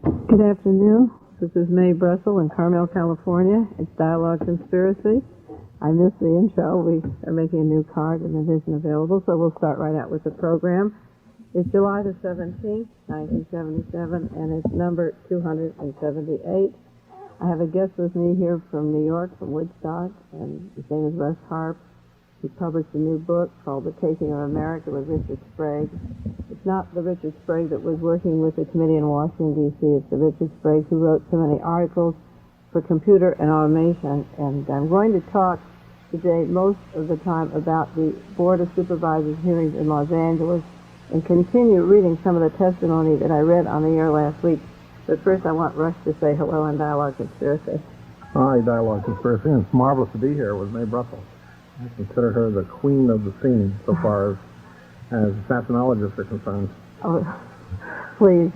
Good afternoon. This is Mae Brussell in Carmel, California. It's Dialogue Conspiracy. I missed the intro. We are making a new card and it isn't available, so we'll start right out with the program. It's July the 17th, 1977, and it's number 278. I have a guest with me here from New York, from Woodstock, and his name is Russ Harp. He published a new book called The Taking of America with Richard Sprague. It's not the Richard Sprague that was working with the committee in Washington, D.C. It's the Richard Sprague who wrote so many articles for computer and automation. And I'm going to talk today most of the time about the Board of Supervisors hearings in Los Angeles and continue reading some of the testimony that I read on the air last week. But first I want Russ to say hello on Dialogue Conspiracy. Hi, Dialogue Conspiracy. It's marvelous to be here with Mae Brussell. I consider her the queen of the scene so far as assassinologists are concerned. Oh, please.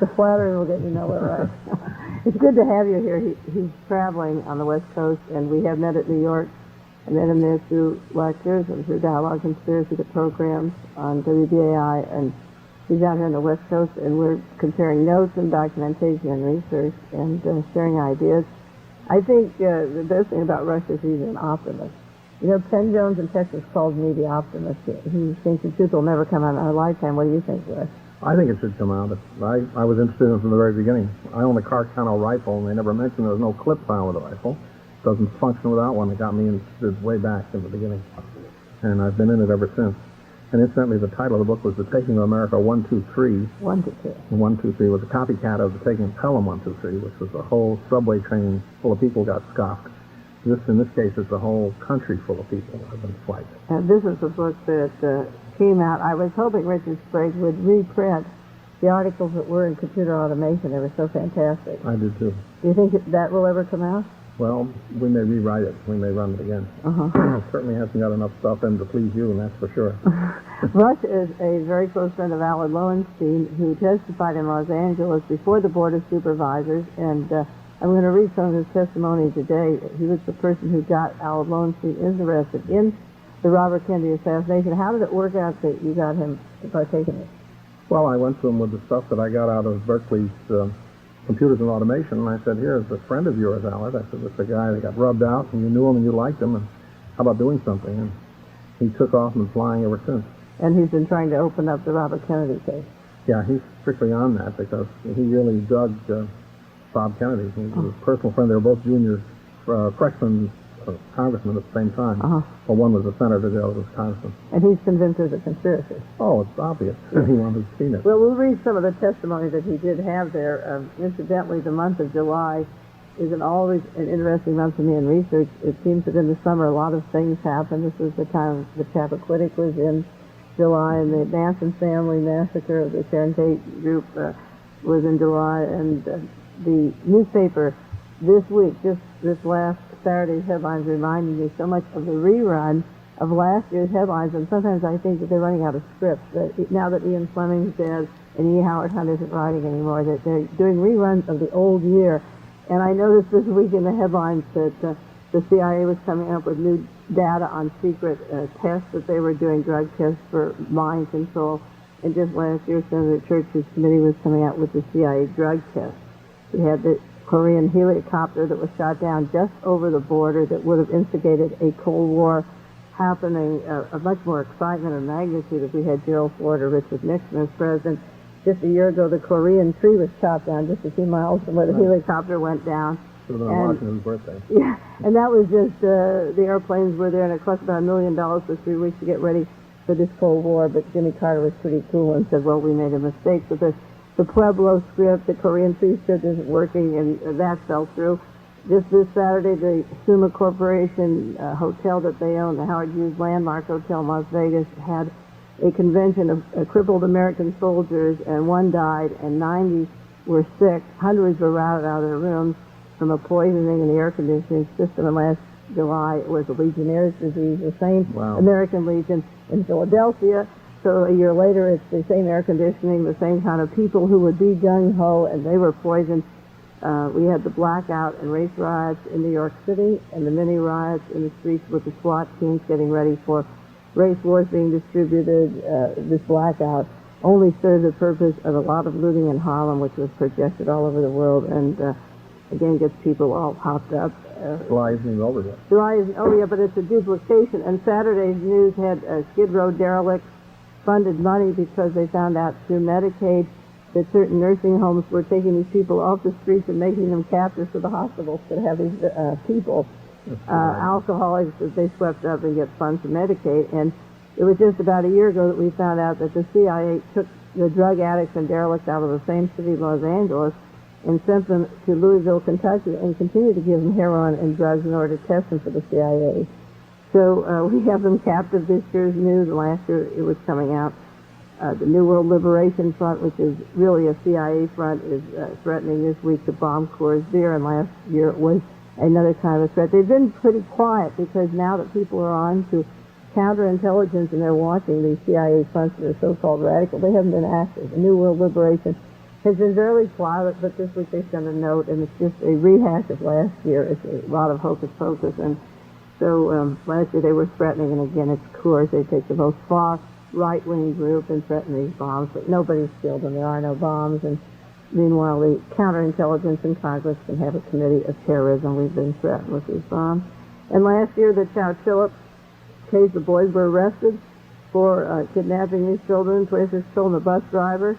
The flattery will get you nowhere, right? It's good to have you here. He's traveling on the West Coast, and we have met at New York. I met him there through lectures and through Dialogue Conspiracy, the programs on WBAI, and he's out here on the West Coast, and we're comparing notes and documentation and research and sharing ideas. I think the best thing about Rush is he's an optimist. You know, Penn Jones in Texas calls me the optimist. He thinks the truth will never come out in our lifetime. What do you think, Rush? I think it should come out. I was interested in it from the very beginning. I own a Carcano rifle, and they never mentioned there was no clip found with the rifle. It doesn't function without one. It got me interested way back in the beginning. And I've been in it ever since. And incidentally, the title of the book was The Taking of America 123. 123. 123 was a copycat of The Taking of Pelham 123, which was a whole subway train full of people got scoffed. In this case, it's a whole country full of people that have been swiped. This is a book that came out. I was hoping Richard Sprague would reprint the articles that were in computer automation. They were so fantastic. I do, too. Do you think that will ever come out? Well, we may rewrite it. We may run it again. Certainly hasn't got enough stuff in to please you, and that's for sure. Rush is a very close friend of Alan Lowenstein, who testified in Los Angeles before the Board of Supervisors, and I'm going to read some of his testimony today. He was the person who got Alan Lowenstein interested in the Robert Kennedy assassination. How did it work out that you got him to partake in it? Well, I went to him with the stuff that I got out of Berkeley's computers and automation, and I said, here's a friend of yours, Alan. I said, this is a guy that got rubbed out, and you knew him and you liked him, and how about doing something? And he took off and been flying ever since. And he's been trying to open up the Robert Kennedy case. Yeah, he's strictly on that because he really dug Bob Kennedy. He was a personal friend. They were both junior freshmen congressmen at the same time. Well, one was a senator, the other was a congressman. And he's convinced there's a conspiracy. Oh, it's obvious. He wanted to see it. Well, we'll read some of the testimony that he did have there. Incidentally, the month of July is always an interesting month for me in research. It seems that in the summer a lot of things happen. This was the time the Chappaquiddick was in July, and the Manson family massacre of the Sharon Tate group was in July, and the newspaper this week, just this last Saturday's headlines reminded me so much of the rerun of last year's headlines, and sometimes I think that they're running out of scripts. That now that Ian Fleming's dead and E. Howard Hunt isn't writing anymore, that they're doing reruns of the old year. And I noticed this week in the headlines that the CIA was coming up with new data on secret tests that they were doing, drug tests for mind control. And just last year, Senator Church's committee was coming out with the CIA drug test. We had the Korean helicopter that was shot down just over the border that would have instigated a Cold War happening of much more excitement and magnitude if we had Gerald Ford or Richard Nixon as president. Just a year ago, the Korean tree was shot down just a few miles from where the helicopter went down. It was on Washington's birthday. Yeah, and that was just, the airplanes were there, and it cost about $1 million for 3 weeks to get ready for this Cold War, but Jimmy Carter was pretty cool and said, well, we made a mistake with this. The Pueblo script, the Korean tree script isn't working, and that fell through. Just this Saturday, the Suma Corporation hotel that they own, the Howard Hughes Landmark Hotel in Las Vegas, had a convention of crippled American soldiers, and one died, and 90 were sick. Hundreds were routed out of their rooms from a poisoning in the air conditioning system. And last July, it was the Legionnaire's disease, the same American Legion in Philadelphia. So a year later, it's the same air conditioning, the same kind of people who would be gung-ho, and they were poisoned. We had the blackout and race riots in New York City, and the mini riots in the streets with the SWAT teams getting ready for race wars being distributed, this blackout. only served the purpose of a lot of looting in Harlem, which was projected all over the world, and again gets people all hopped up. July isn't even over yet. Oh yeah, but it's a duplication. And Saturday's News had Skid Row derelicts funded money because they found out through Medicaid that certain nursing homes were taking these people off the streets and making them captives for the hospitals that have these people, alcoholics that they swept up and get funds from Medicaid. And it was just about a year ago that we found out that the CIA took the drug addicts and derelicts out of the same city, Los Angeles, and sent them to Louisville, Kentucky, and continued to give them heroin and drugs in order to test them for the CIA. So we have them captive this year's news. Last year it was coming out. The New World Liberation Front, which is really a CIA front, is threatening this week to bomb Coors Beer, and last year it was another kind of threat. They've been pretty quiet because now that people are on to counterintelligence and they're watching these CIA fronts that are so-called radical, they haven't been active. The New World Liberation has been very quiet, but this week they sent a note, and it's just a rehash of last year. It's a lot of hocus pocus, and so last year they were threatening, and again it's Coors. They take the most far right-wing group and threaten these bombs, but nobody's killed them. There are no bombs, and meanwhile the counterintelligence in Congress can have a committee of terrorism. We've been threatened with these bombs. And last year the Chowchilla case, the boys were arrested for kidnapping these children, 26 children, the bus driver.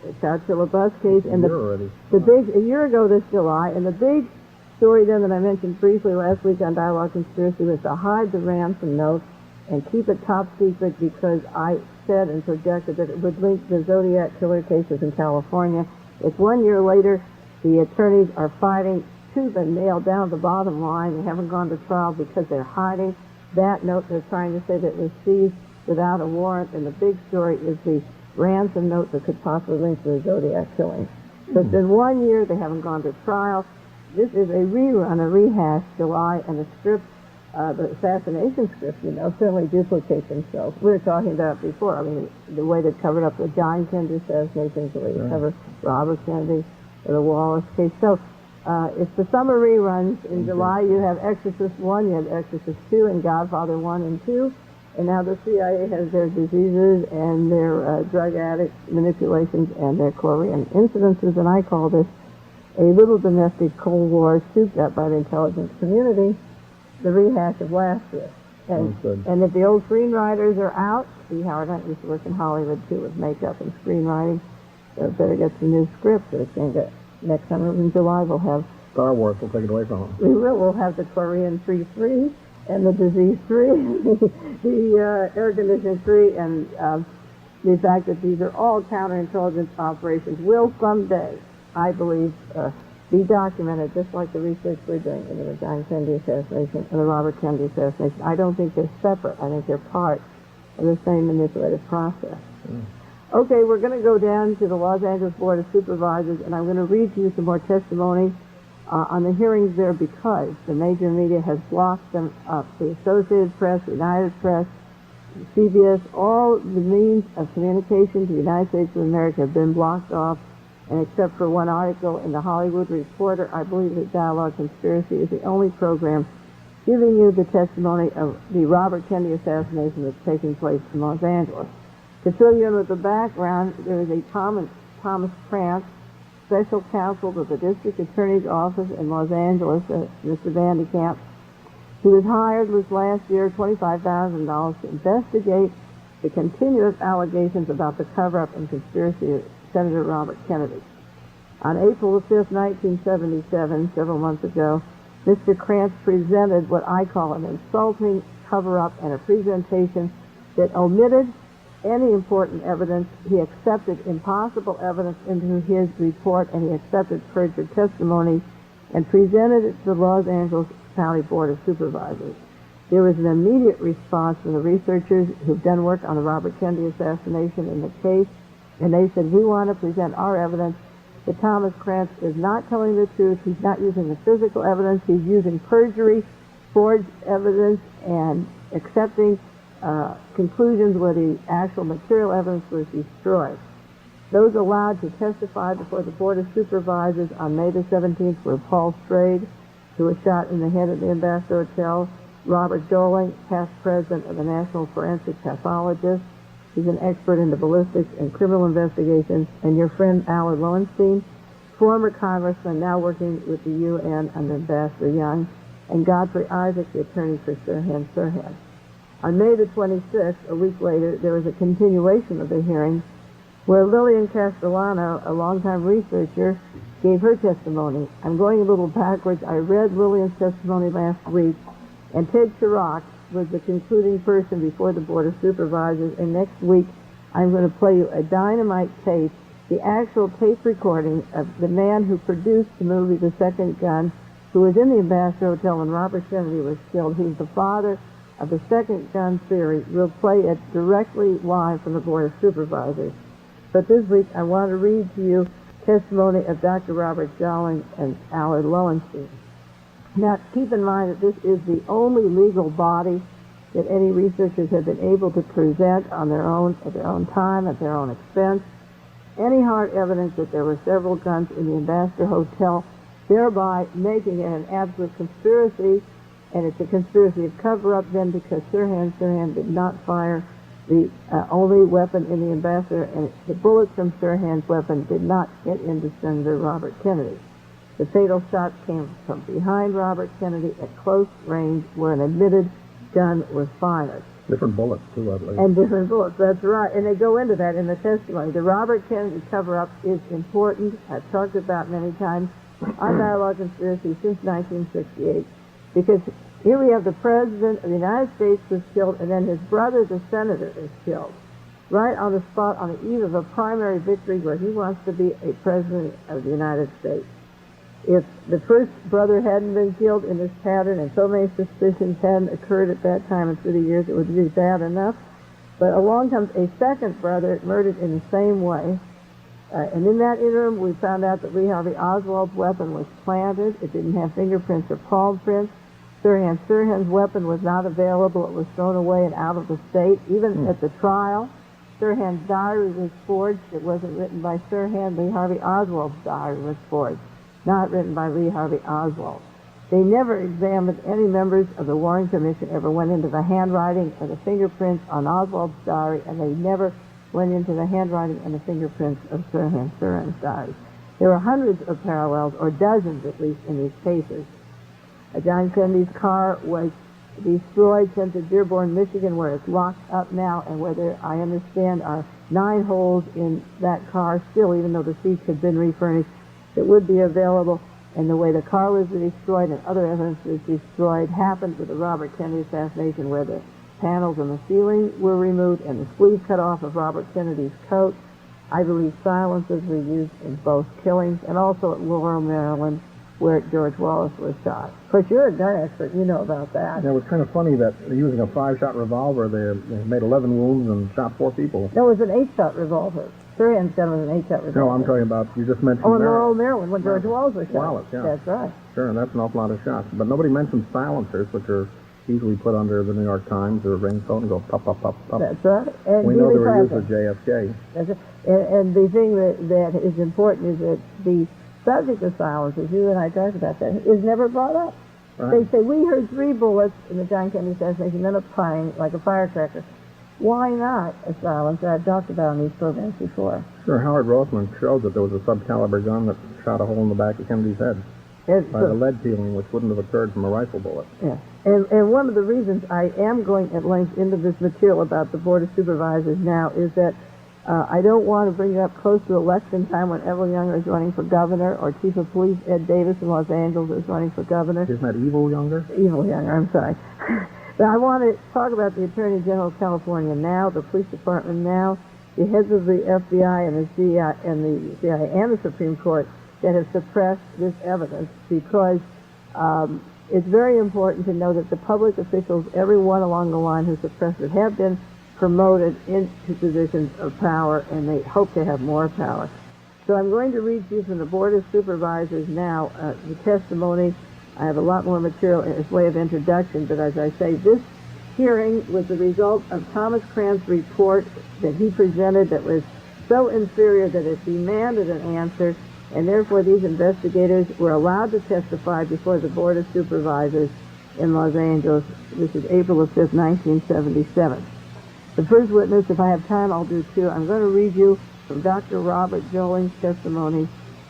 The Chowchilla bus case, and a year ago this July, and the big story then that I mentioned briefly last week on Dialogue Conspiracy was to hide the ransom note and keep it top secret because I said and projected that it would link the Zodiac killer cases in California. It's 1 year later, the attorneys are fighting tooth and nail down the bottom line. They haven't gone to trial because they're hiding that note. They're trying to say that it was seized without a warrant, and the big story is the ransom note that could possibly link to the Zodiac killing. So it's been 1 year, they haven't gone to trial. This is a rerun, a rehash, July, and the script, the assassination script, certainly duplicates themselves. We were talking about it before. I mean, the way they covered up the John Kennedy assassination, the way they covered Robert Kennedy, or the Wallace case. So it's the summer reruns. In July, you have Exorcist 1, you have Exorcist 2, and Godfather 1 and 2. And now the CIA has their diseases and their drug addict manipulations and their Korean incidences, and I call this a little domestic Cold War souped up by the intelligence community, the rehash of last year. And if the old screenwriters are out, see, Howard Hunt used to work in Hollywood too with makeup and screenwriting, so better get some new scripts. It's going to get, next summer in July we'll have Star Wars will take it away from them. We will. We'll have the Korean 3-3 and the disease 3, the air conditioning 3, and the fact that these are all counterintelligence operations will someday, I believe, be documented, just like the research we're doing into the John Kennedy assassination and the Robert Kennedy assassination. I don't think they're separate. I think they're part of the same manipulative process. Okay, we're going to go down to the Los Angeles Board of Supervisors, and I'm going to read to you some more testimony on the hearings there because the major media has blocked them up. The Associated Press, the United Press, CBS, all the means of communication to the United States of America have been blocked off, and except for one article in the Hollywood Reporter, I believe that Dialogue Conspiracy is the only program giving you the testimony of the Robert Kennedy assassination that's taking place in Los Angeles. To fill you in with the background, there is a Thomas Krantz, special counsel to the district attorney's office in Los Angeles, Mr. Vandekamp, who was hired last year $25,000 to investigate the continuous allegations about the cover-up and conspiracy of Senator Robert Kennedy. On April 5th, 1977, several months ago, Mr. Krantz presented what I call an insulting cover-up and a presentation that omitted any important evidence. He accepted impossible evidence into his report, and he accepted perjured testimony and presented it to the Los Angeles County Board of Supervisors. There was an immediate response from the researchers who've done work on the Robert Kennedy assassination in the case, and they said, we want to present our evidence that Thomas Krantz is not telling the truth. He's not using the physical evidence. He's using perjury, forged evidence, and accepting conclusions where the actual material evidence was destroyed. Those allowed to testify before the Board of Supervisors on May the 17th were Paul Strayed, who was shot in the head at the Ambassador Hotel, Robert Doling, past president of the National Forensic Pathologist, He's an expert in the ballistics and criminal investigations. And your friend Allard Lowenstein, former congressman, now working with the UN under Ambassador Young, and Godfrey Isaac, the attorney for Sirhan Sirhan. On May the 26th, a week later, there was a continuation of the hearing where Lillian Castellano, a longtime researcher, gave her testimony. I'm going a little backwards. I read Lillian's testimony last week, and Ted Chirac was the concluding person before the Board of Supervisors, and next week I'm going to play you a dynamite tape, the actual tape recording of the man who produced the movie The Second Gun, who was in the Ambassador Hotel when Robert Kennedy was killed. He's the father of the second gun theory. We'll play it directly live from the Board of Supervisors. But this week I want to read to you testimony of Dr. Robert Jolling and Allard Lowenstein. Now, keep in mind that this is the only legal body that any researchers have been able to present on their own, at their own time, at their own expense, any hard evidence that there were several guns in the Ambassador Hotel, thereby making it an absolute conspiracy, and it's a conspiracy of cover-up then because Sirhan did not fire the only weapon in the Ambassador, and the bullets from Sirhan's weapon did not get into Senator Robert Kennedy. The fatal shot came from behind Robert Kennedy at close range where an admitted gun was fired. Different bullets, too, I believe. And different bullets, that's right. And they go into that in the testimony. The Robert Kennedy cover-up is important. I've talked about many times on Dialogue Conspiracy since 1968. Because here we have the President of the United States was killed, and then his brother, the Senator, is killed. Right on the spot, on the eve of a primary victory where he wants to be a President of the United States. If the first brother hadn't been killed in this pattern and so many suspicions hadn't occurred at that time in 30 years, it would be bad enough. But along comes a second brother murdered in the same way. And in that interim, we found out that Lee Harvey Oswald's weapon was planted. It didn't have fingerprints or palm prints. Sirhan's weapon was not available. It was thrown away and out of the state. Even at the trial, Sirhan's diary was forged. It wasn't written by Sirhan. Lee Harvey Oswald's diary was forged, not written by Lee Harvey Oswald. They never examined, any members of the Warren Commission ever went into the handwriting or the fingerprints on Oswald's diary, and they never went into the handwriting and the fingerprints of Sirhan's diary. There are hundreds of parallels, or dozens at least, in these cases. John Kennedy's car was destroyed, sent to Dearborn, Michigan, where it's locked up now, and where there, I understand, are 9 holes in that car still, even though the seats had been refurnished, that would be available. And the way the car was destroyed and other evidence was destroyed happened with the Robert Kennedy assassination, where the panels on the ceiling were removed and the sleeve cut off of Robert Kennedy's coat. I believe silencers were used in both killings, and also at Laurel, Maryland, where George Wallace was shot. Of course, you're a gun expert. You know about that. And it was kind of funny that using a 5-shot revolver, they made 11 wounds and shot 4 people. There was an 8-shot revolver. Sirhan's gun was an 8-shot revolver. No, I'm talking about, you just mentioned in Laurel, Maryland, when George Wallace was shot. Wallace, yeah. That's right. Sure, and that's an awful lot of shots. But nobody mentioned silencers, which are easily put under the New York Times or a raincoat and go pop, pop, pop, pop. That's right. And we know they were used with JFK. That's right. And the thing that is important is that the subject of silencers, you and I talked about that, is never brought up. Right. They say, we heard 3 bullets in the John Kennedy assassination, then a pang, like a firecracker. Why not a silencer? I've talked about on these programs before. Sure, Howard Roseman showed that there was a subcaliber gun that shot a hole in the back of Kennedy's head by the lead peeling, which wouldn't have occurred from a rifle bullet. Yeah. And one of the reasons I am going at length into this material about the Board of Supervisors now is that I don't want to bring it up close to election time when Evelyn Younger is running for governor, or Chief of Police Ed Davis in Los Angeles is running for governor. Isn't that Evil Younger? Evil Younger, I'm sorry. But I want to talk about the Attorney General of California now, the Police Department now, the heads of the FBI and the CIA and the Supreme Court that have suppressed this evidence, because it's very important to know that the public officials, everyone along the line who suppressed it, have been promoted into positions of power, and they hope to have more power. So I'm going to read to you from the Board of Supervisors now the testimony. I have a lot more material as way of introduction, but as I say, this hearing was the result of Thomas Cran's report that he presented that was so inferior that it demanded an answer, and therefore these investigators were allowed to testify before the Board of Supervisors in Los Angeles. This is April the 5th, 1977. The first witness, if I have time, I'll do two. I'm going to read you from Dr. Robert Joling's testimony,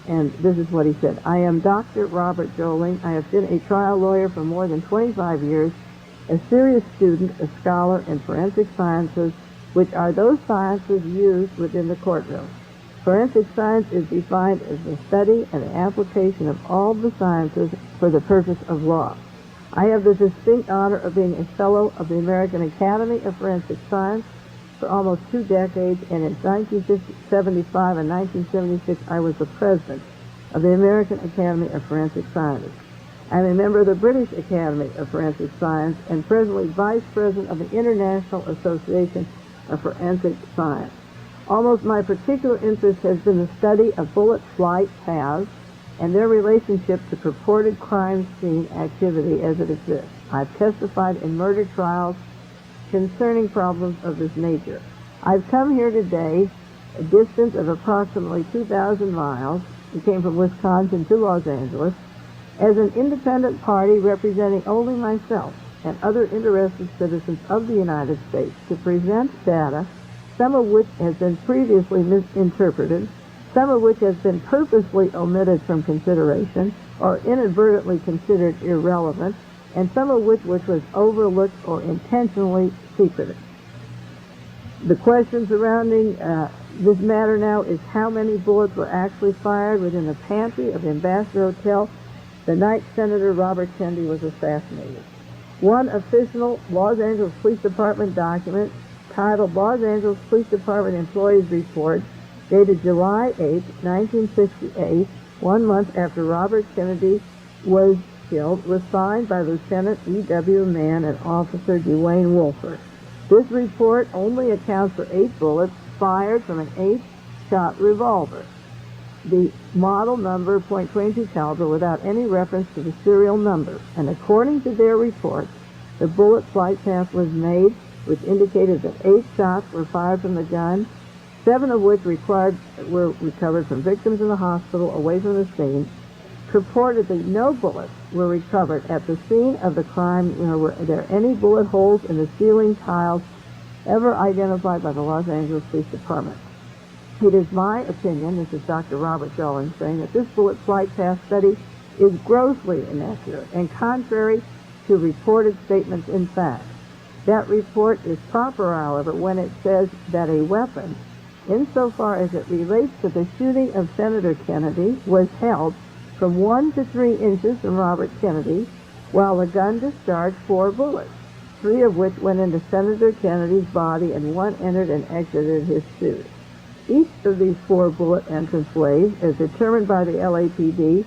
and this is what he said. I am Dr. Robert Joling. I have been a trial lawyer for more than 25 years, a serious student, a scholar in forensic sciences, which are those sciences used within the courtroom. Forensic science is defined as the study and the application of all the sciences for the purpose of law. I have the distinct honor of being a fellow of the American Academy of Forensic Science for almost 2 decades, and in 1975 and 1976 I was the president of the American Academy of Forensic Sciences. I'm a member of the British Academy of Forensic Science and presently vice president of the International Association of Forensic Science. Almost my particular interest has been the study of bullet flight paths and their relationship to purported crime scene activity as it exists. I've testified in murder trials concerning problems of this nature. I've come here today, a distance of approximately 2,000 miles, we came from Wisconsin to Los Angeles, as an independent party representing only myself and other interested citizens of the United States to present data, some of which has been previously misinterpreted, some of which has been purposely omitted from consideration or inadvertently considered irrelevant, and some of which was overlooked or intentionally secreted. The question surrounding this matter now is how many bullets were actually fired within the pantry of the Ambassador Hotel the night Senator Robert Kennedy was assassinated. One official Los Angeles Police Department document titled Los Angeles Police Department Employees Report, dated July 8, 1968, 1 month after Robert Kennedy was killed, was signed by Lieutenant E.W. Mann and Officer Dwayne Wolford. This report only accounts for 8 bullets fired from an 8-shot revolver, the model number .22 caliber, without any reference to the serial number. And according to their report, the bullet flight path was made, which indicated that 8 shots were fired from the gun, 7 of which were recovered from victims in the hospital away from the scene. Purportedly, no bullets were recovered at the scene of the crime, nor were there any bullet holes in the ceiling tiles ever identified by the Los Angeles Police Department. It is my opinion, this is Dr. Robert Joling saying, that this bullet flight path study is grossly inaccurate and contrary to reported statements in fact. That report is proper, however, when it says that a weapon, insofar as it relates to the shooting of Senator Kennedy, was held from 1 to 3 inches from Robert Kennedy, while the gun discharged 4 bullets, 3 of which went into Senator Kennedy's body and 1 entered and exited his suit. Each of these 4 bullet entrance ways, as determined by the LAPD,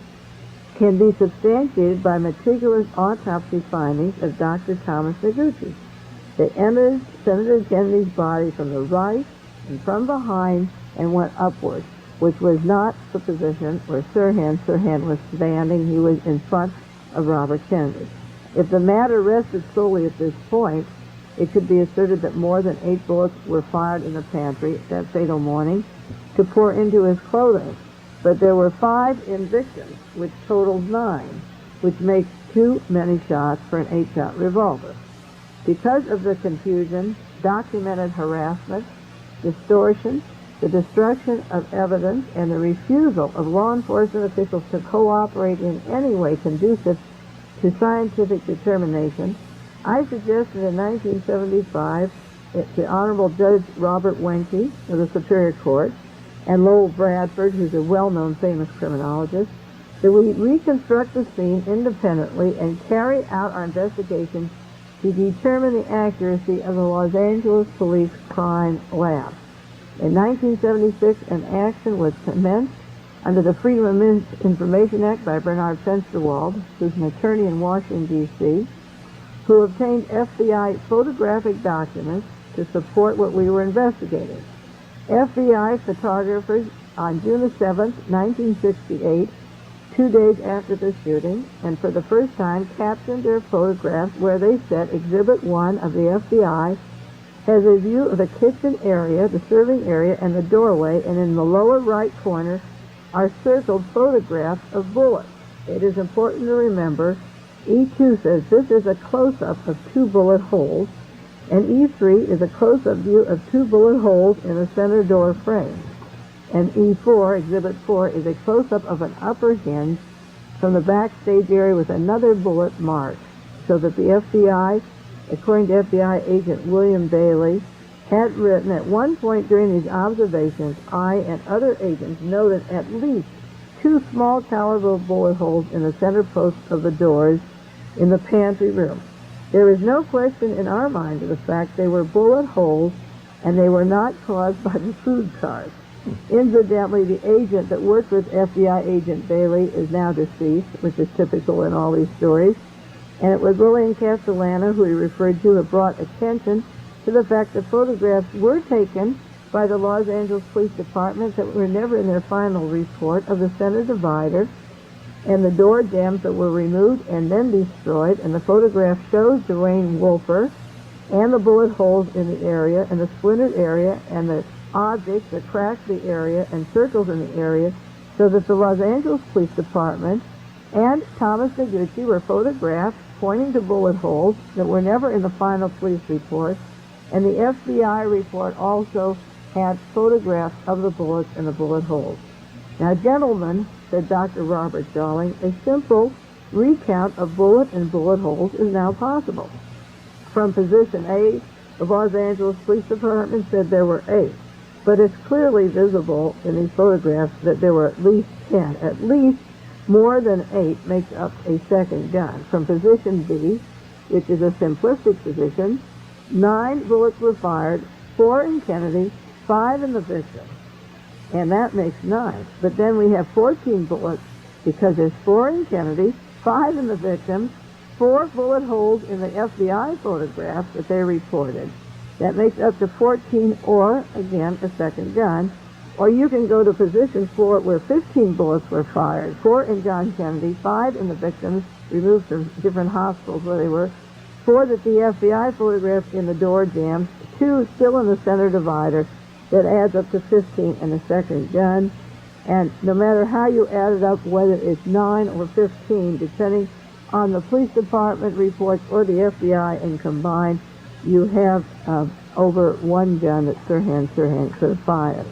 can be substantiated by meticulous autopsy findings of Dr. Thomas Noguchi. They entered Senator Kennedy's body from the right and from behind and went upward, which was not the position where Sirhan was standing. He was in front of Robert Kennedy. If the matter rested solely at this point, it could be asserted that more than 8 bullets were fired in the pantry that fatal morning to pour into his clothing. But there were 5 in victims, which totaled 9, which makes too many shots for an 8-shot revolver. Because of the confusion, documented harassment, distortion, the destruction of evidence, and the refusal of law enforcement officials to cooperate in any way conducive to scientific determination, I suggested in 1975 to Honorable Judge Robert Wenke of the Superior Court and Lowell Bradford, who's a well-known famous criminologist, that we reconstruct the scene independently and carry out our investigation to determine the accuracy of the Los Angeles Police Crime Lab. In 1976, an action was commenced under the Freedom of Information Act by Bernard Fensterwald, who's an attorney in Washington, D.C., who obtained FBI photographic documents to support what we were investigating. FBI photographers on June 7, 1968, 2 days after the shooting, and for the first time captioned their photographs where they said Exhibit 1 of the FBI has a view of the kitchen area, the serving area, and the doorway, and in the lower right corner are circled photographs of bullets. It is important to remember E2 says this is a close-up of 2 bullet holes, And E3 is a close-up view of 2 bullet holes in the center door frame. And E4, Exhibit 4, is a close-up of an upper hinge from the backstage area with another bullet mark, so that the FBI, according to FBI agent William Bailey, had written at one point during these observations, I and other agents noted at least 2 small caliber bullet holes in the center post of the doors in the pantry room. There is no question in our mind of the fact they were bullet holes and they were not caused by the food cart. Incidentally, the agent that worked with FBI agent Bailey is now deceased, which is typical in all these stories. And it was Lillian Castellano, who he referred to, who brought attention to the fact that photographs were taken by the Los Angeles Police Department that were never in their final report of the center divider and the door jambs that were removed and then destroyed. And the photograph shows Dwayne Wolfer and the bullet holes in the area and the splintered area and the objects that cracked the area and circles in the area, so that the Los Angeles Police Department and Thomas Noguchi were photographed pointing to bullet holes that were never in the final police report. And the FBI report also had photographs of the bullets and the bullet holes. Now, gentlemen, said Dr. Robert Jolling, a simple recount of bullet and bullet holes is now possible. From position A, the Los Angeles Police Department said there were 8. But it's clearly visible in these photographs that there were at least 10. At least more than 8 makes up a second gun. From position B, which is a simplistic position, 9 bullets were fired, 4 in Kennedy, 5 in the victim. And that makes 9. But then we have 14 bullets because there's 4 in Kennedy, 5 in the victim, 4 bullet holes in the FBI photograph that they reported. That makes up to 14, or, again, a second gun. Or you can go to position 4, where 15 bullets were fired, 4 in John Kennedy, 5 in the victims, removed from different hospitals where they were, 4 that the FBI photographed in the door jambs, 2 still in the center divider. That adds up to 15 and a second gun. And no matter how you add it up, whether it's 9 or 15, depending on the police department reports or the FBI, and combined, you have over 1 gun that Sirhan could have fired.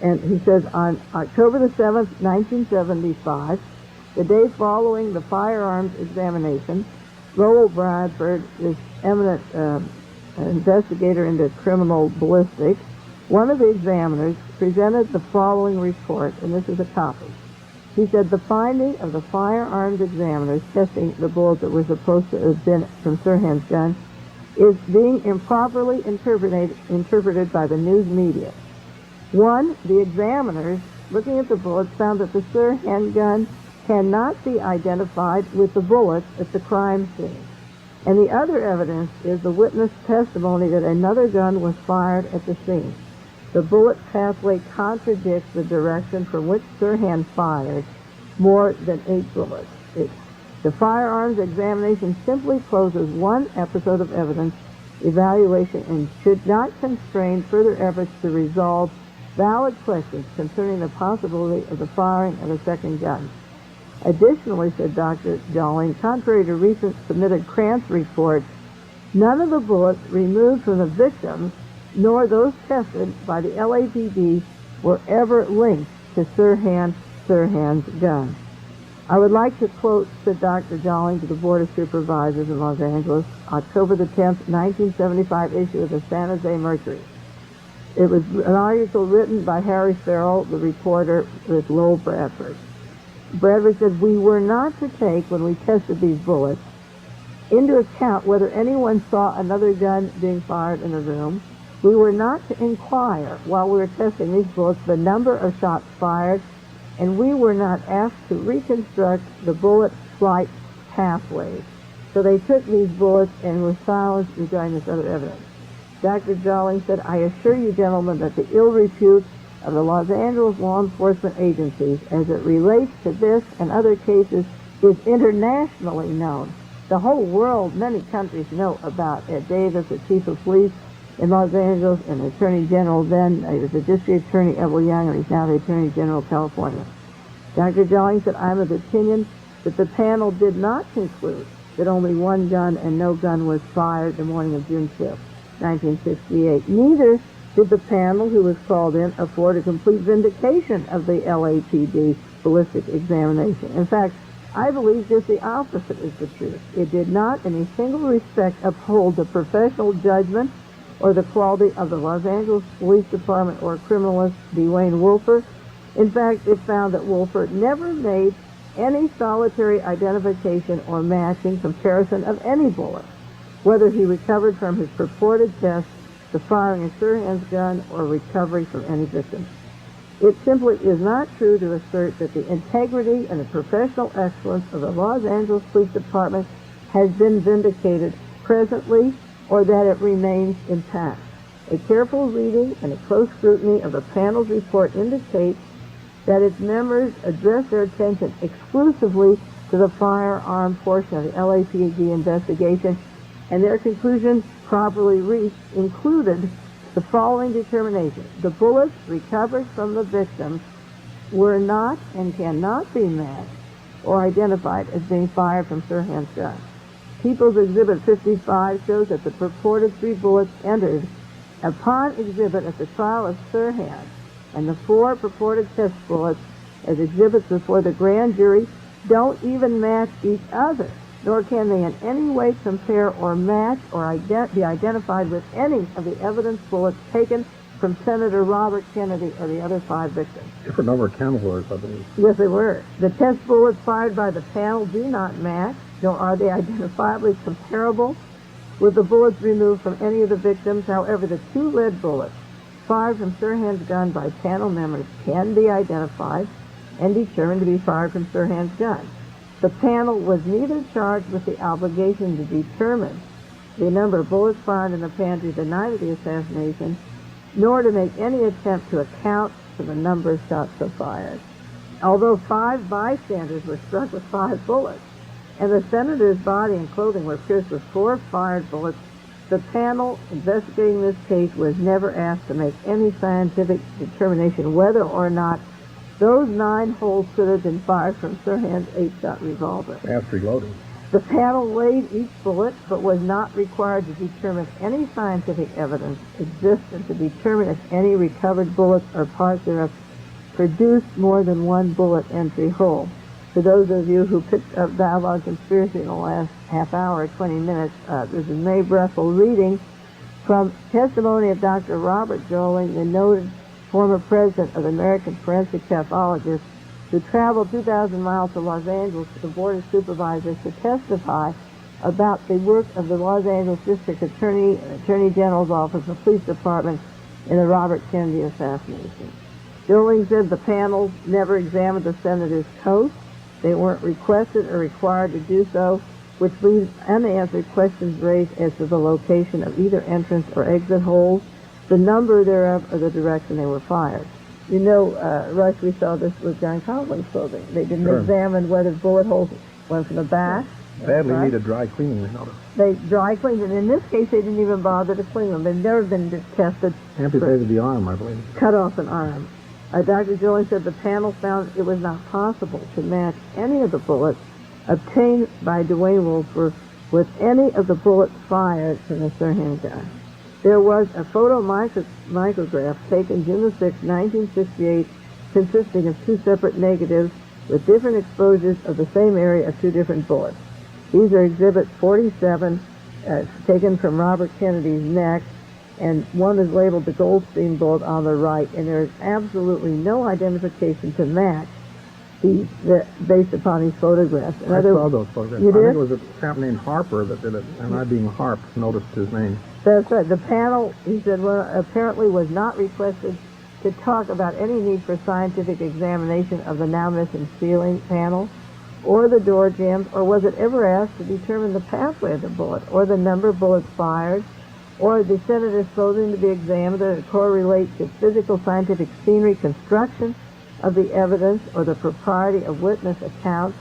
And he says on October the 7th, 1975, the day following the firearms examination, Lowell Bradford, this eminent investigator into criminal ballistics, one of the examiners presented the following report, and this is a copy. He said the finding of the firearms examiners testing the bullets that were supposed to have been from Sirhan's gun is being improperly interpreted by the news media. 1, the examiners, looking at the bullets, found that the Sirhan gun cannot be identified with the bullets at the crime scene. And the other evidence is the witness testimony that another gun was fired at the scene. The bullet pathway contradicts the direction from which Sirhan fired more than 8 bullets. The firearms examination simply closes one episode of evidence evaluation and should not constrain further efforts to resolve valid questions concerning the possibility of the firing of a second gun. Additionally, said Dr. Jolling, contrary to recent submitted Krantz reports, none of the bullets removed from the victims nor those tested by the LAPD were ever linked to Sirhan's gun. I would like to quote, said Dr. Jolling to the Board of Supervisors in Los Angeles, October the 10th, 1975 issue of the San Jose Mercury. It was an article written by Harry Farrell, the reporter, with Lowell Bradford. Bradford said, we were not to take, when we tested these bullets, into account whether anyone saw another gun being fired in the room. We were not to inquire, while we were testing these bullets, the number of shots fired, and we were not asked to reconstruct the bullet flight pathways. So they took these bullets and were silenced regarding this other evidence. Dr. Jolling said, I assure you, gentlemen, that the ill repute of the Los Angeles law enforcement agencies as it relates to this and other cases is internationally known. The whole world, many countries know about Ed Davis, the chief of police in Los Angeles, and the Attorney General then. He was the District Attorney, Evel Young, and he's now the Attorney General of California. Dr. Jolling said, I'm of the opinion that the panel did not conclude that only 1 gun and no gun was fired the morning of June 5th. 1968. Neither did the panel who was called in afford a complete vindication of the LAPD ballistic examination. In fact, I believe just the opposite is the truth. It did not in a single respect uphold the professional judgment or the quality of the Los Angeles Police Department or criminalist Dwayne Wolfert. In fact, it found that Wolfert never made any solitary identification or matching comparison of any bullet, whether he recovered from his purported test, the firing of Sirhan's gun, or recovery from any victim. It simply is not true to assert that the integrity and the professional excellence of the Los Angeles Police Department has been vindicated presently or that it remains intact. A careful reading and a close scrutiny of the panel's report indicates that its members address their attention exclusively to the firearm portion of the LAPD investigation, and their conclusion properly reached included the following determination. The bullets recovered from the victims were not and cannot be matched or identified as being fired from Sirhan's gun. People's Exhibit 55 shows that the purported 3 bullets entered upon exhibit at the trial of Sirhan, and the 4 purported test bullets as exhibits before the grand jury don't even match each other, nor can they in any way compare or match or be identified with any of the evidence bullets taken from Senator Robert Kennedy or the other 5 victims. Different number of counselors, I believe. Yes, they were. The test bullets fired by the panel do not match, nor are they identifiably comparable with the bullets removed from any of the victims. However, the 2 lead bullets fired from Sirhan's gun by panel members can be identified and determined to be fired from Sirhan's gun. The panel was neither charged with the obligation to determine the number of bullets fired in the pantry the night of the assassination, nor to make any attempt to account for the number of shots so fired. Although 5 bystanders were struck with 5 bullets, and the senator's body and clothing were pierced with 4 fired bullets, the panel investigating this case was never asked to make any scientific determination whether or not those 9 holes could have been fired from Sirhan's 8-shot revolver. Fast reloading. The panel weighed each bullet, but was not required to determine any scientific evidence existed to determine if any recovered bullets or parts thereof produced more than 1 bullet entry hole. For those of you who picked up Dialogue Conspiracy in the last half hour, 20 minutes, this is Mae Brussell reading from testimony of Dr. Robert Joling, the noted former president of the American Forensic Pathologists, who traveled 2,000 miles to Los Angeles to the Board of Supervisors to testify about the work of the Los Angeles District Attorney and Attorney General's Office, the Police Department, in the Robert Kennedy assassination. Joling said the panel never examined the senator's coat. They weren't requested or required to do so, which leaves unanswered questions raised as to the location of either entrance or exit holes, the number thereof, or the direction they were fired. You know, Rush, we saw this with John Conley's clothing. They didn't examine whether bullet holes went from the back. Badly needed dry cleaning. They dry cleaned it. In this case, they didn't even bother to clean them. They've never been tested. Amputated the arm, I believe. Cut off an arm. Dr. Joling said the panel found it was not possible to match any of the bullets obtained by Dwayne Wolfert with any of the bullets fired from the Sirhan gun. There was a photo micrograph taken June 6, 1968, consisting of 2 separate negatives with different exposures of the same area of 2 different bullets. These are Exhibit 47, taken from Robert Kennedy's neck, and one is labeled the Goldstein bullet on the right, and there is absolutely no identification to match based upon these photographs. I saw those photographs. You did? I think it was a chap named Harper that did it, and I, being Harp, noticed his name. That's right. The panel, he said, apparently was not requested to talk about any need for scientific examination of the now missing ceiling panel or the door jambs, or was it ever asked to determine the pathway of the bullet or the number of bullets fired, or the senator's clothing to be examined or correlate to physical scientific scenery construction of the evidence or the propriety of witness accounts.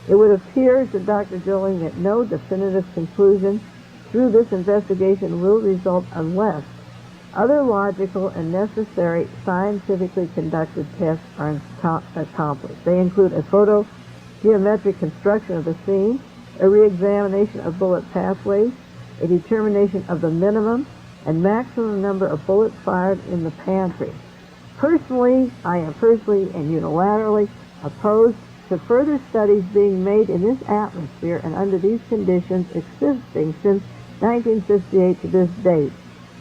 It would appear to Dr. Joling that no definitive conclusion through this investigation will result unless other logical and necessary scientifically conducted tests are accomplished. They include a photogeometric construction of the scene, a re-examination of bullet pathways, a determination of the minimum and maximum number of bullets fired in the pantry. Personally, I am personally and unilaterally opposed to further studies being made in this atmosphere and under these conditions existing since 1968 to this date,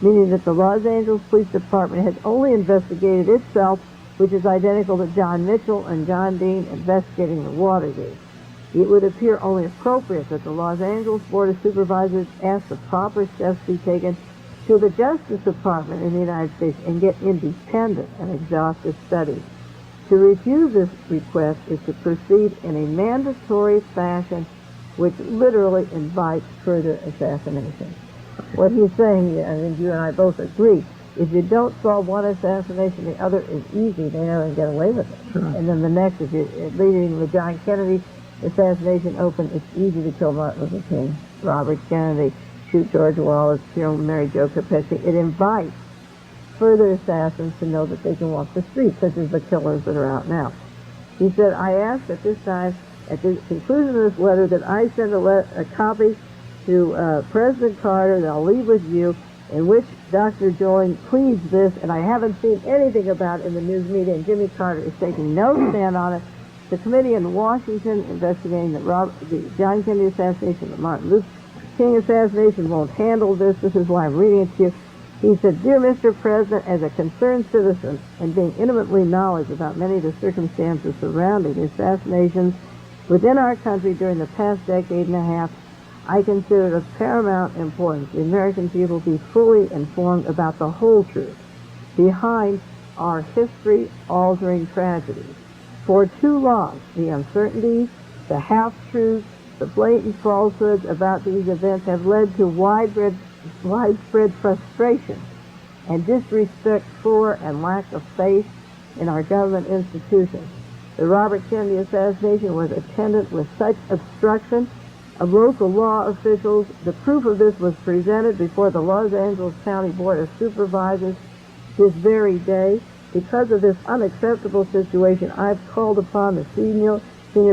meaning that the Los Angeles Police Department has only investigated itself, which is identical to John Mitchell and John Dean investigating the Watergate. It would appear only appropriate that the Los Angeles Board of Supervisors ask the proper steps be taken to the Justice Department in the United States and get independent and exhaustive studies. To refuse this request is to proceed in a mandatory fashion which literally invites further assassination. What he's saying, I think you and I both agree, if you don't solve one assassination, the other is easy. They never get away with it. Sure. And then the next, if you're leading the John Kennedy assassination open, it's easy to kill Martin Luther King, Robert Kennedy, shoot George Wallace, kill Mary Jo Capecci. It invites further assassins to know that they can walk the streets, such as the killers that are out now. He said, I ask at this time, at the conclusion of this letter, that I send a copy to President Carter that I'll leave with you, in which Dr. Joyne pleads this, and I haven't seen anything about it in the news media, and Jimmy Carter is taking no stand on it. The committee in Washington investigating the John Kennedy assassination, the Martin Luther King assassination won't handle this. This is why I'm reading it to you. He said, Dear Mr. President, as a concerned citizen and being intimately knowledgeable about many of the circumstances surrounding the assassinations within our country during the past decade and a half, I consider it of paramount importance the American people be fully informed about the whole truth behind our history-altering tragedies. For too long, the uncertainties, the half-truths, the blatant falsehoods about these events have led to widespread frustration and disrespect for and lack of faith in our government institutions. The Robert Kennedy assassination was attended with such obstruction of local law officials. The proof of this was presented before the Los Angeles County Board of Supervisors this very day. Because of this unacceptable situation, I've called upon the senior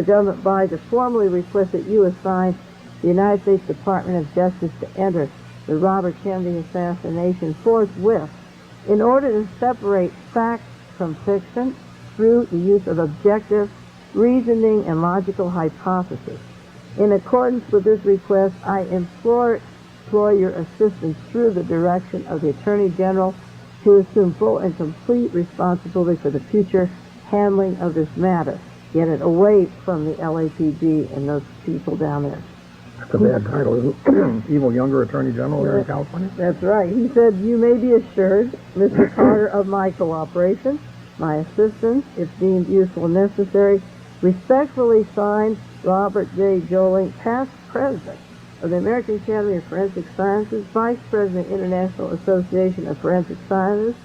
government body to formally request that you assign the United States Department of Justice to enter the Robert Kennedy assassination forthwith in order to separate fact from fiction through the use of objective reasoning and logical hypothesis. In accordance with this request, I implore your assistance through the direction of the Attorney General to assume full and complete responsibility for the future handling of this matter. Get it away from the LAPD and those people down there. That's a bad title, isn't it? Evil Younger Attorney General here in California? That's right. He said, you may be assured, Mr. Carter, of my cooperation, my assistance, if deemed useful and necessary. Respectfully signed, Robert J. Joling, past president of the American Academy of Forensic Sciences, vice president, International Association of Forensic Scientists,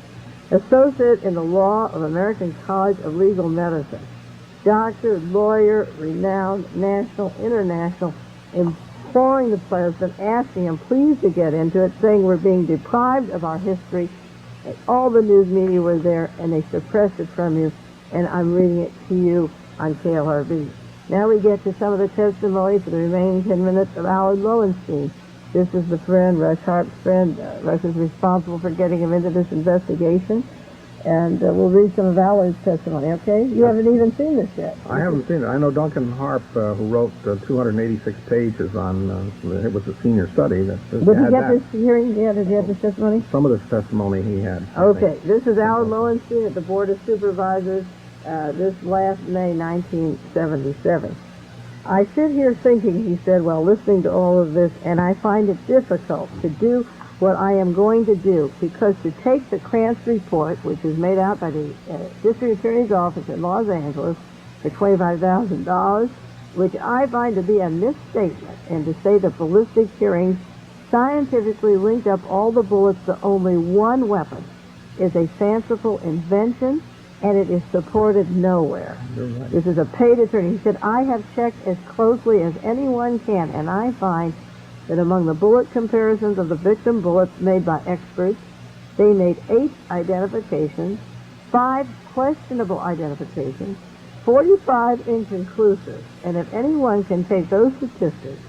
associate in the law of American College of Legal Medicine, doctor, lawyer, renowned, national, international, imploring the president, asking him please to get into it, saying we're being deprived of our history. And all the news media were there, and they suppressed it from you, and I'm reading it to you on KLRB. Now we get to some of the testimony for the remaining 10 minutes of Howard Lowenstein. This is the friend, Rush Harp's friend. Rush is responsible for getting him into this investigation. And we'll read some of Howard's testimony, okay? You haven't even seen this yet. I haven't seen it. I know Duncan Harp, who wrote 286 pages on, it was a senior study. Did you get this hearing? Yeah, did you have this testimony? Some of this testimony he had. Okay, this is Howard Lowenstein at the Board of Supervisors. This last May 1977. I sit here thinking, he said, while listening to all of this, and I find it difficult to do what I am going to do, because to take the Krantz report, which is made out by the District Attorney's Office in Los Angeles for $25,000, which I find to be a misstatement, and to say that ballistic hearings scientifically linked up all the bullets to only one weapon is a fanciful invention, and it is supported nowhere. Right. This is a paid attorney. He said, I have checked as closely as anyone can, and I find that among the bullet comparisons of the victim bullets made by experts, they made 8 identifications, 5 questionable identifications, 45 inconclusive. And if anyone can take those statistics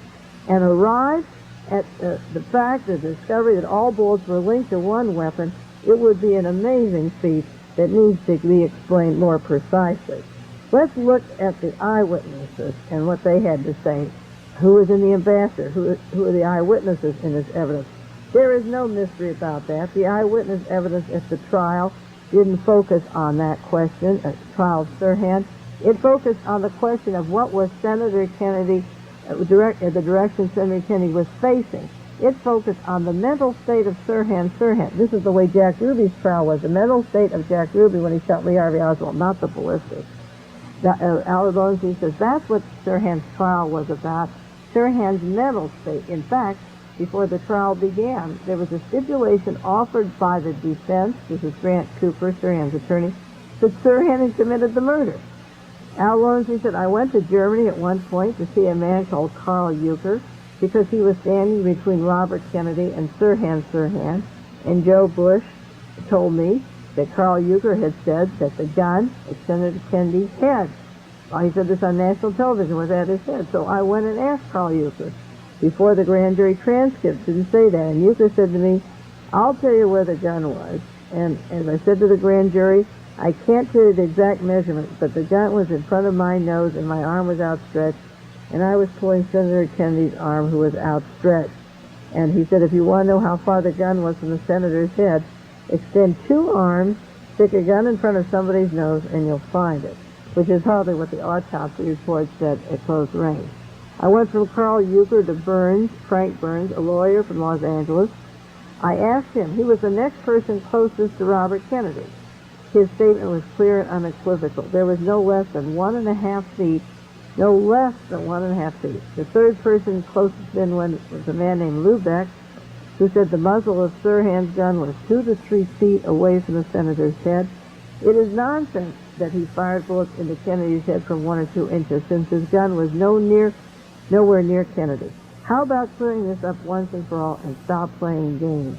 and arrive at the fact, the discovery that all bullets were linked to one weapon, it would be an amazing feat that needs to be explained more precisely. Let's look at the eyewitnesses and what they had to say. Who was in the ambassador? Who are the eyewitnesses in this evidence? There is no mystery about that. The eyewitness evidence at the trial didn't focus on that question, trial of Sirhan. It focused on the question of what was Senator Kennedy, the direction Senator Kennedy was facing. It focused on the mental state of Sirhan. This is the way Jack Ruby's trial was, the mental state of Jack Ruby when he shot Lee Harvey Oswald, not the ballistics. Al Lowenstein says that's what Sirhan's trial was about, Sirhan's mental state. In fact, before the trial began, there was a stipulation offered by the defense, this is Grant Cooper, Sirhan's attorney, that Sirhan had committed the murder. Al Lowenstein said, I went to Germany at one point to see a man called Carl Euchre because he was standing between Robert Kennedy and Sirhan, and Joe Bush told me that Carl Euchre had said that the gun at Senator Kennedy's head. Well, he said this on national television, was at his head. So I went and asked Carl Euchre before the grand jury transcript didn't say that. And Euchre said to me, I'll tell you where the gun was. And as I said to the grand jury, I can't tell you the exact measurement, but the gun was in front of my nose and my arm was outstretched, and I was pulling Senator Kennedy's arm, who was outstretched. And he said, if you want to know how far the gun was from the senator's head, extend two arms, stick a gun in front of somebody's nose, and you'll find it, which is hardly what the autopsy report said at close range. I went from Carl Euchre to Burns, Frank Burns, a lawyer from Los Angeles. I asked him, he was the next person closest to Robert Kennedy. His statement was clear and unequivocal. There was no less than 1.5 feet, no less than 1.5 feet. The third person closest in was a man named Lubeck, who said the muzzle of Sirhan's gun was 2 to 3 feet away from the senator's head. It is nonsense that he fired bullets into Kennedy's head from 1 or 2 inches, since his gun was nowhere near Kennedy. How about clearing this up once and for all and stop playing games?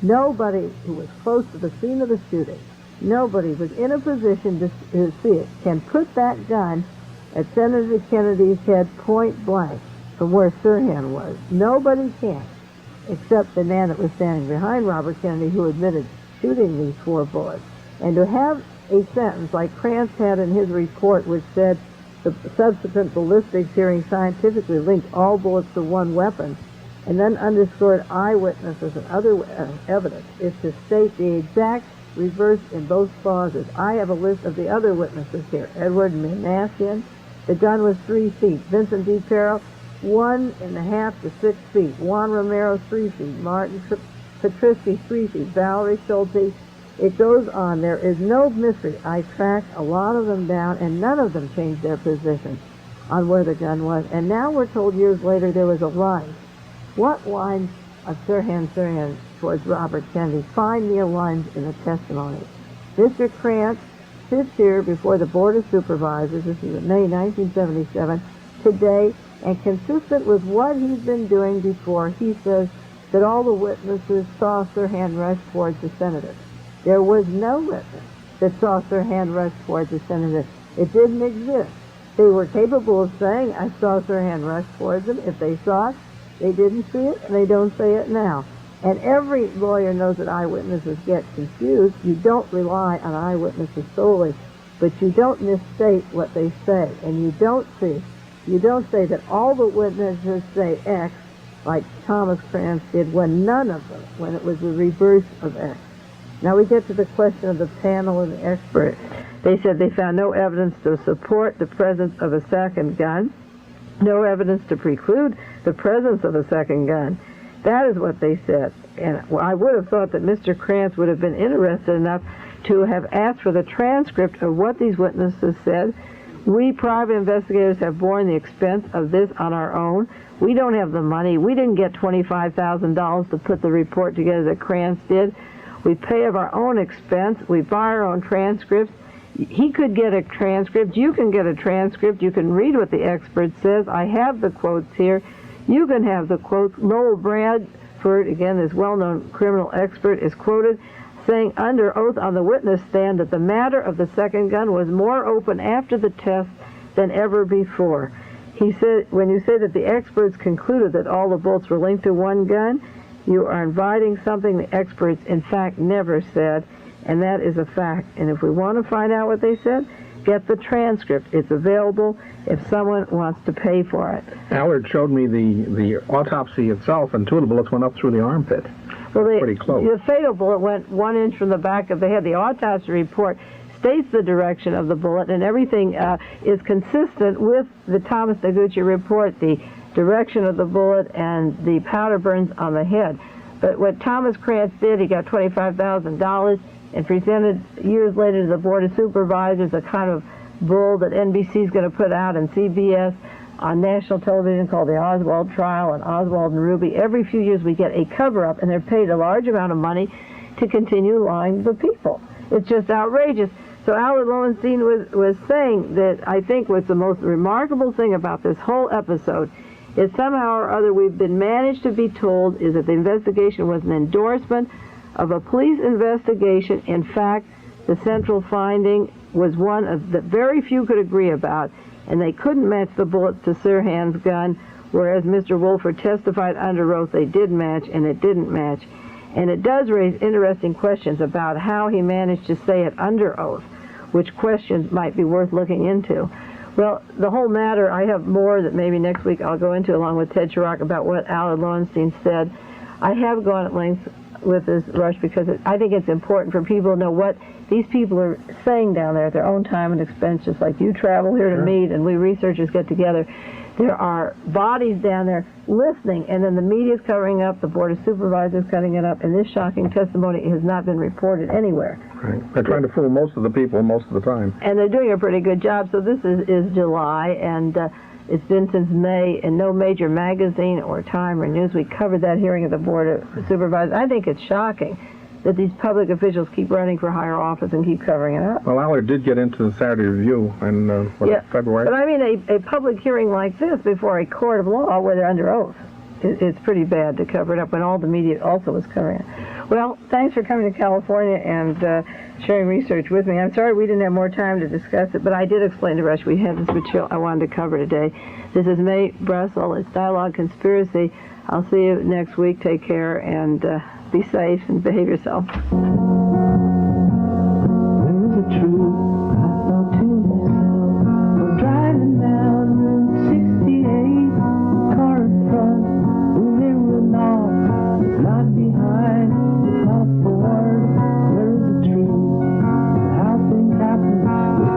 Nobody who was close to the scene of the shooting, nobody was in a position to see it, can put that gun at Senator Kennedy's head point blank from where Sirhan was. Nobody can, except the man that was standing behind Robert Kennedy, who admitted shooting these 4 bullets. And to have a sentence like Krantz had in his report, which said the subsequent ballistics hearing scientifically linked all bullets to one weapon, and then underscored eyewitnesses and other evidence, is to state the exact reverse in both clauses. I have a list of the other witnesses here. Edward Minassian, the gun was 3 feet. Vincent D. Perro, 1.5 to 6 feet. Juan Romero, 3 feet. Martin Patrisky, 3 feet. Valerie Schulte. It goes on. There is no mystery. I tracked a lot of them down, and none of them changed their position on where the gun was. And now we're told years later there was a line. What line of Sirhan towards Robert Kennedy? Find me a line in the testimony. Mr. Krantz sits here before the Board of Supervisors, this is in May 1977, today, and consistent with what he's been doing before, he says that all the witnesses saw Sirhan rush towards the senator. There was no witness that saw Sirhan rush towards the senator. It didn't exist. They were capable of saying, I saw Sirhan rush towards him. If they saw it, they didn't see it, and they don't say it now. And every lawyer knows that eyewitnesses get confused. You don't rely on eyewitnesses solely, but you don't misstate what they say. And you don't say that all the witnesses say X, like Thomas Krantz did, when none of them, when it was the reverse of X. Now we get to the question of the panel and the expert. They said they found no evidence to support the presence of a second gun, no evidence to preclude the presence of a second gun. That is what they said. And I would have thought that Mr. Krantz would have been interested enough to have asked for the transcript of what these witnesses said. We private investigators have borne the expense of this on our own. We don't have the money. We didn't get $25,000 to put the report together that Krantz did. We pay of our own expense. We buy our own transcripts. He could get a transcript. You can get a transcript. You can read what the expert says. I have the quotes here. You can have the quotes. Lowell Bradford, again, this well-known criminal expert, is quoted saying under oath on the witness stand that the matter of the second gun was more open after the test than ever before. He said, when you say that the experts concluded that all the bullets were linked to one gun, you are inviting something the experts, in fact, never said, and that is a fact. And if we want to find out what they said, get the transcript. It's available if someone wants to pay for it. Allard showed me the autopsy itself, and two of the bullets went up through the armpit. Well, pretty close. The fatal bullet went 1 inch from the back of the head. The autopsy report states the direction of the bullet, and everything is consistent with the Thomas Noguchi report, the direction of the bullet and the powder burns on the head. But what Thomas Krantz did, he got $25,000 and presented years later to the Board of Supervisors a kind of bull that NBC is going to put out and CBS on national television called the Oswald Trial and Oswald and Ruby. Every few years we get a cover-up, and they're paid a large amount of money to continue lying to the people. It's just outrageous. So Allard Lowenstein was saying that I think what's the most remarkable thing about this whole episode is somehow or other we've been managed to be told is that the investigation was an endorsement of a police investigation. In fact, the central finding was one of that very few could agree about, and they couldn't match the bullets to Sirhan's gun, whereas Mr. Wolford testified under oath they did match, and it didn't match. And it does raise interesting questions about how he managed to say it under oath, which questions might be worth looking into. Well, the whole matter, I have more that maybe next week I'll go into along with Ted Chirac about what Allard Lowenstein said. I have gone at length with this, Rush, because I think it's important for people to know what these people are saying down there at their own time and expense, just like you travel here to meet and we researchers get together. There are bodies down there listening, and then the media's covering up, the Board of Supervisors cutting it up, and this shocking testimony has not been reported anywhere. Right. They're trying to fool most of the people most of the time. And they're doing a pretty good job. So this is July, and it's been since May, and no major magazine or Time or Newsweek covered that hearing of the Board of Supervisors. I think it's shocking that these public officials keep running for higher office and keep covering it up. Well, Allard did get into the Saturday Review in February. But I mean, a public hearing like this before a court of law where they're under oath, it's pretty bad to cover it up when all the media also was covering it. Well, thanks for coming to California and sharing research with me. I'm sorry we didn't have more time to discuss it, but I did explain to Rush we had this material I wanted to cover today. This is Mae Brussell. It's Dialogue Conspiracy. I'll see you next week. Take care and be safe and behave yourself. There is a truth I thought to myself. We're driving down Route 68, car in front, moving north, not behind, not forward. There is a truth how things happen.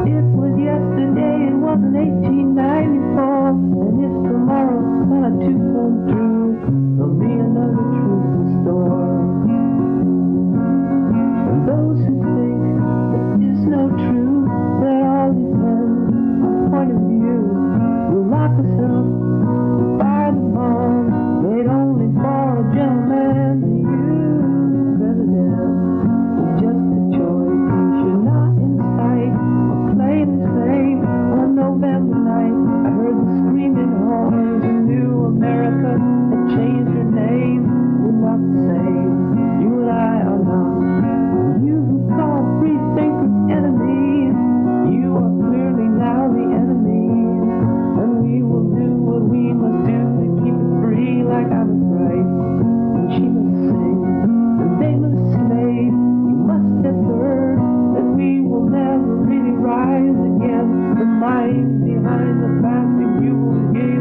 If it was yesterday, it wasn't 1894, and if tomorrow's not to come true, there'll be another truth in store. Those who think there is no truth, that all depends on point of view, will lock us up, fire the bomb, made only for a gentleman. You, President, is just a choice you should not incite or play the same. On November night, I heard the screaming horns, a new America had changed her name. We're not the same, you and I are not. You who call free thinkers enemies, you are clearly now the enemies. And we will do what we must do to keep it free, like I was right. And she must sing, and they must slave. You must have heard that we will never really rise again. The mind behind the past, you will give.